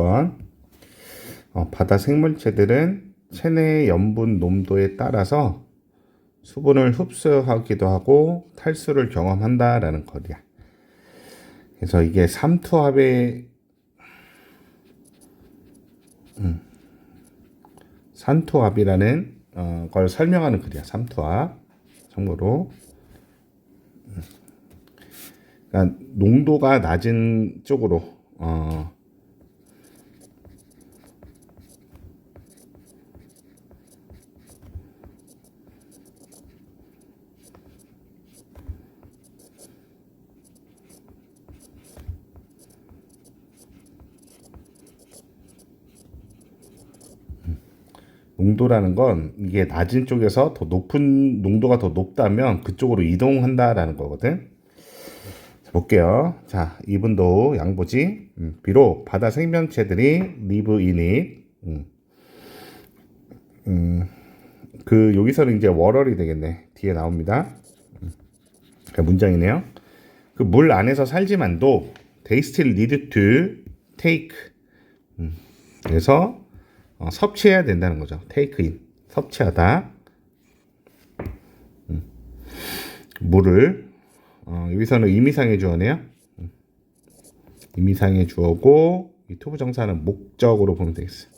6번. 바다 생물체들은 체내 염분 농도에 따라서 수분을 흡수하기도 하고 탈수를 경험한다라는 거야. 그래서 이게 삼투압의 산투압이라는 걸 설명하는 글이야. 삼투압. 참고로. 그러니까 농도가 낮은 쪽으로 농도라는 건 이게 낮은 쪽에서 더 높은 농도가 더 높다면 그쪽으로 이동한다라는 거거든. 자, 볼게요. 자, 이분도 양보지. 비록 바다 생명체들이 live in it. 여기서는 이제 월얼이 되겠네. 뒤에 나옵니다. 문장이네요. 그 물 안에서 살지만도 they still need to take. 그래서 섭취해야 된다는 거죠. take in. 섭취하다. 물을 여기서는 의미상의 주어네요. 의미상의 주어고 이 to 부정사는 목적으로 보면 되겠어요.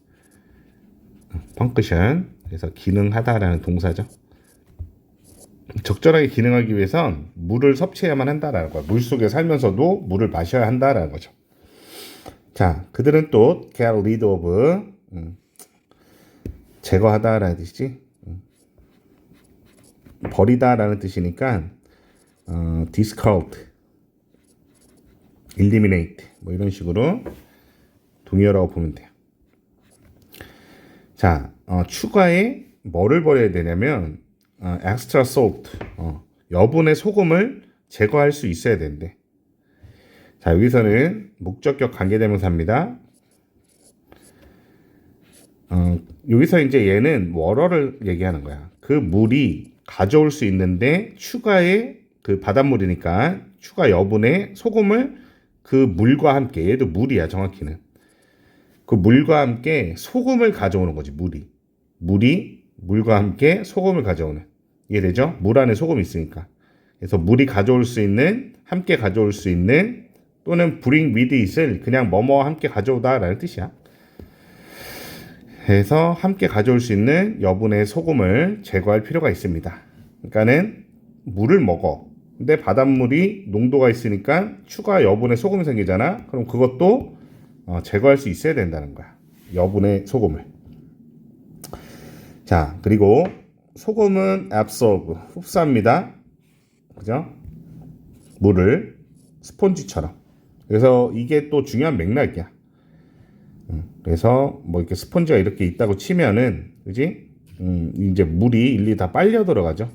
function. 그래서 기능하다라는 동사죠. 적절하게 기능하기 위해선 물을 섭취해야만 한다라는 거야. 물 속에 살면서도 물을 마셔야 한다라는 거죠. 자, 그들은 또 get rid of 제거하다라는 뜻이지. 버리다라는 뜻이니까 discard, eliminate 뭐 이런 식으로 동의어라고 보면 돼요. 자, 추가에 뭐를 버려야 되냐면 extra salt, 여분의 소금을 제거할 수 있어야 된대. 자, 여기서는 목적격 관계대명사입니다. 여기서 이제 얘는 월어를 얘기하는 거야. 그 물이 가져올 수 있는데 추가의 그 바닷물이니까 추가 여분의 소금을 그 물과 함께, 얘도 물이야 정확히는. 그 물과 함께 소금을 가져오는 거지. 물이 물과 함께 소금을 가져오는. 이해되죠? 물 안에 소금이 있으니까. 그래서 물이 가져올 수 있는, 함께 가져올 수 있는, 또는 bring with it을 그냥 뭐뭐와 함께 가져오다 라는 뜻이야. 그래서 함께 가져올 수 있는 여분의 소금을 제거할 필요가 있습니다. 그러니까는 물을 먹어. 근데 바닷물이 농도가 있으니까 추가 여분의 소금이 생기잖아. 그럼 그것도 제거할 수 있어야 된다는 거야. 여분의 소금을. 자, 그리고 소금은 absorb, 흡수합니다. 그죠? 물을 스폰지처럼. 그래서 이게 또 중요한 맥락이야. 그래서 뭐 이렇게 스폰지가 이렇게 있다고 치면은, 그지? 이제 물이 일일이 다 빨려 들어가죠.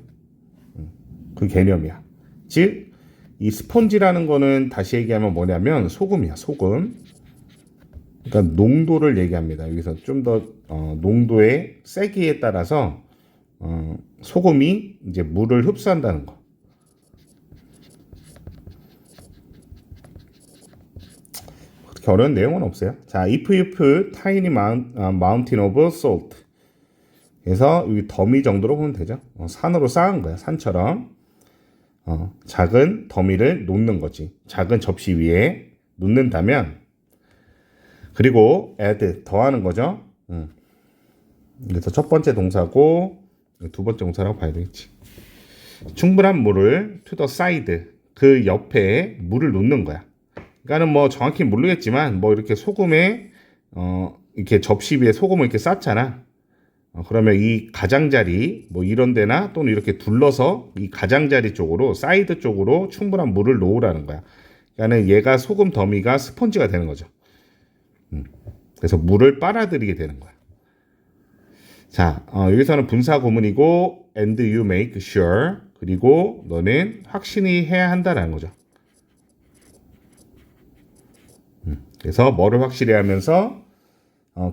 그 개념이야. 즉, 이 스폰지라는 거는 다시 얘기하면 뭐냐면 소금이야, 소금. 그러니까 농도를 얘기합니다. 여기서 좀 더 농도의 세기에 따라서 소금이 이제 물을 흡수한다는 거. 그렇게 어려운 내용은 없어요. 자, if you put tiny mountain of salt. 그래서 여기 더미 정도로 보면 되죠. 산으로 쌓은 거야. 산처럼. 작은 더미를 놓는 거지. 작은 접시 위에 놓는다면, 그리고 add, 더하는 거죠. 그래서 첫 번째 동사고 두 번째 동사라고 봐야 되겠지. 충분한 물을 to the side, 그 옆에 물을 놓는 거야. 그러니까는 뭐 정확히 모르겠지만 뭐 이렇게 소금에 이렇게 접시 위에 소금을 이렇게 쌓잖아. 그러면 이 가장자리 뭐 이런 데나 또는 이렇게 둘러서 이 가장자리 쪽으로, 사이드 쪽으로 충분한 물을 놓으라는 거야. 그러니까 얘가 소금 더미가 스펀지가 되는 거죠. 그래서 물을 빨아들이게 되는 거야. 자, 여기서는 분사 구문이고 and you make sure, 그리고 너는 확신이 해야 한다라는 거죠. 그래서 뭐를 확실히 하면서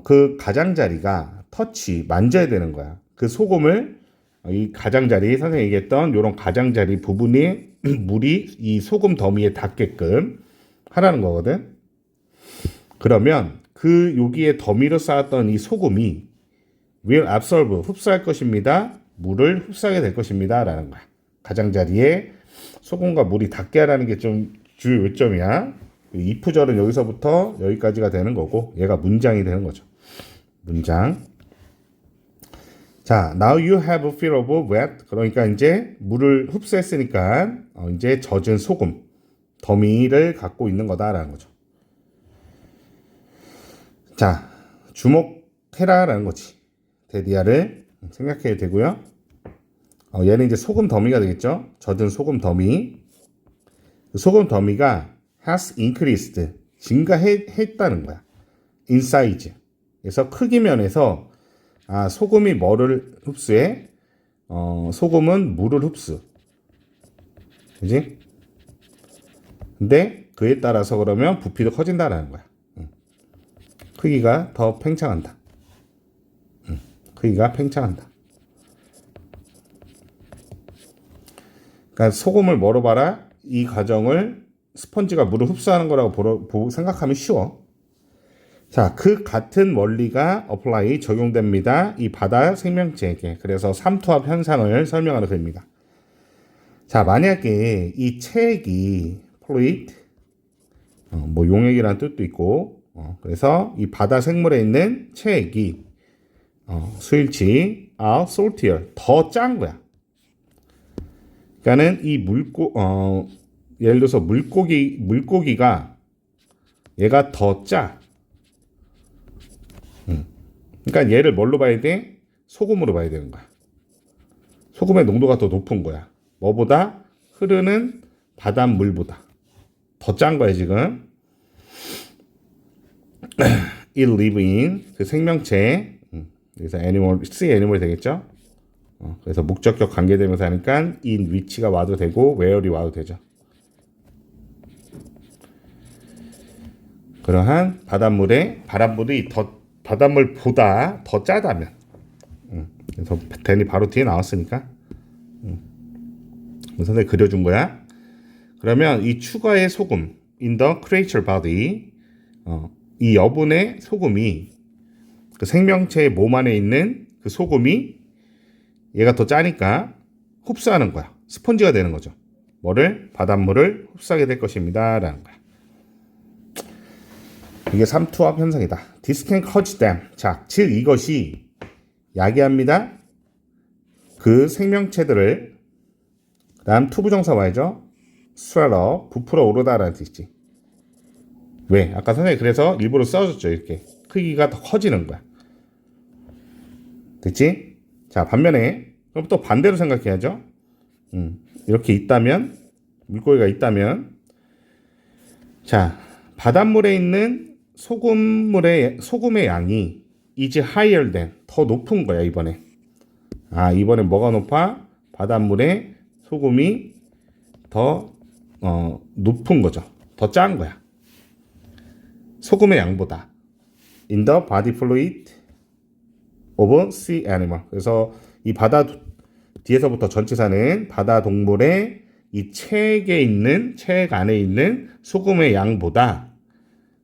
그 가장자리가 터치, 만져야 되는 거야. 그 소금을, 이 가장자리, 선생님이 얘기했던 이런 가장자리 부분이 물이 이 소금 더미에 닿게끔 하라는 거거든. 그러면 그 여기에 더미로 쌓았던 이 소금이 will absorb 흡수할 것입니다. 물을 흡수하게 될 것입니다. 라는 거야. 가장자리에 소금과 물이 닿게 하라는 게 좀 주요 요점이야. 이 if 절은 여기서부터 여기까지가 되는 거고 얘가 문장이 되는 거죠. 문장. 자, now you have a fear of wet. 그러니까 이제 물을 흡수했으니까 이제 젖은 소금, 더미를 갖고 있는 거다라는 거죠. 자, 주목해라라는 거지. 데디아를 생각해야 되고요. 얘는 이제 소금 더미가 되겠죠. 젖은 소금 더미. 그 소금 더미가 has increased 증가했다는 거야. in size. 그래서 크기 면에서 소금이 뭐를 흡수해? 소금은 물을 흡수. 그지? 근데 그에 따라서 그러면 부피도 커진다라는 거야. 크기가 더 팽창한다. 크기가 팽창한다. 그러니까 소금을 뭐로 봐라? 이 과정을 스펀지가 물을 흡수하는 거라고 생각하면 쉬워. 자, 그 같은 원리가 apply 적용됩니다. 이 바다 생명체에게. 그래서 삼투압 현상을 설명하는 글입니다. 자, 만약에 이 체액이 fluid, 뭐 용액이라는 뜻도 있고, 그래서 이 바다 생물에 있는 체액이 수일치 are saltier 더 짠 거야. 그러니까는 이 예를 들어서 물고기가 얘가 더 짜. 그러니까 얘를 뭘로 봐야 돼? 소금으로 봐야 되는 거야. 소금의 농도가 더 높은 거야. 뭐보다? 흐르는 바닷물보다 더 짠 거야 지금. it live in 그 생명체. 그래서 animal, sea animal 되겠죠. 그래서 목적격 관계되면서 하니까 in which가 와도 되고 where이 와도 되죠. 그러한 바닷물이 바닷물보다 더 짜다면, 그래서 댄이 바로 뒤에 나왔으니까, 선생님이 그려준 거야. 그러면 이 추가의 소금 in the creature body, 이 여분의 소금이 그 생명체의 몸 안에 있는 그 소금이 얘가 더 짜니까 흡수하는 거야. 스펀지가 되는 거죠. 뭐를? 바닷물을 흡수하게 될 것입니다. 라는 거야. 이게 삼투압 현상이다. This can cause them. 자, 즉 이것이 야기합니다. 그 생명체들을. 다음 투부정사 와야죠. swallow, 부풀어 오르다라는 뜻이지. 왜? 아까 선생님이 그래서 일부러 써줬죠. 이렇게 크기가 더 커지는 거야. 됐지? 자, 반면에 그럼 또 반대로 생각해야죠. 이렇게 있다면, 물고기가 있다면, 자, 바닷물에 있는 소금의 양이 is higher than, 더 높은 거야 이번에. 이번에 뭐가 높아? 바닷물에 소금이 더 높은 거죠. 더 짠 거야. 소금의 양보다. in the body fluid of sea animal. 그래서 이 바다 뒤에서부터 전치사는 바다 동물의 이 체액 안에 있는 소금의 양보다,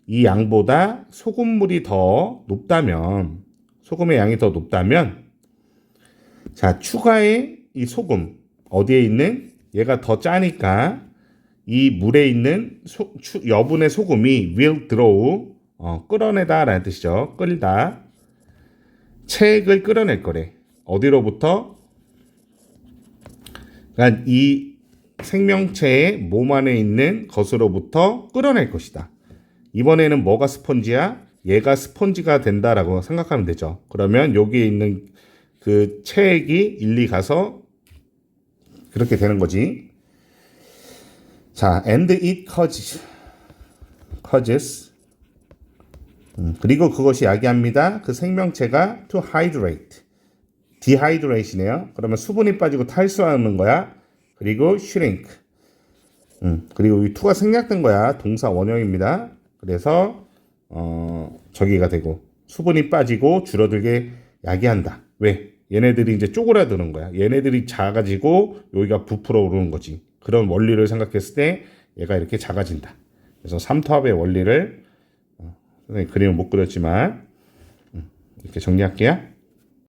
이 양보다 소금물이 더 높다면, 소금의 양이 더 높다면, 자, 추가의 이 소금, 어디에 있는? 얘가 더 짜니까 이 물에 있는 여분의 소금이 will draw, 끌어내다 라는 뜻이죠. 끌다. 체액을 끌어낼 거래. 어디로부터? 그러니까 이 생명체의 몸 안에 있는 것으로부터 끌어낼 것이다. 이번에는 뭐가 스펀지야? 얘가 스펀지가 된다라고 생각하면 되죠. 그러면 여기에 있는 그 체액이 일리 가서 그렇게 되는 거지. 자, and it causes. 그리고 그것이 야기합니다. 그 생명체가 to hydrate. dehydration이에요. 그러면 수분이 빠지고 탈수하는 거야. 그리고 shrink. 그리고 이 to가 생략된 거야. 동사 원형입니다. 그래서 저기가 되고 수분이 빠지고 줄어들게 야기한다. 왜? 얘네들이 이제 쪼그라드는 거야. 얘네들이 작아지고 여기가 부풀어 오르는 거지. 그런 원리를 생각했을 때 얘가 이렇게 작아진다. 그래서 삼투압의 원리를 그림을 못 그렸지만 이렇게 정리할게요.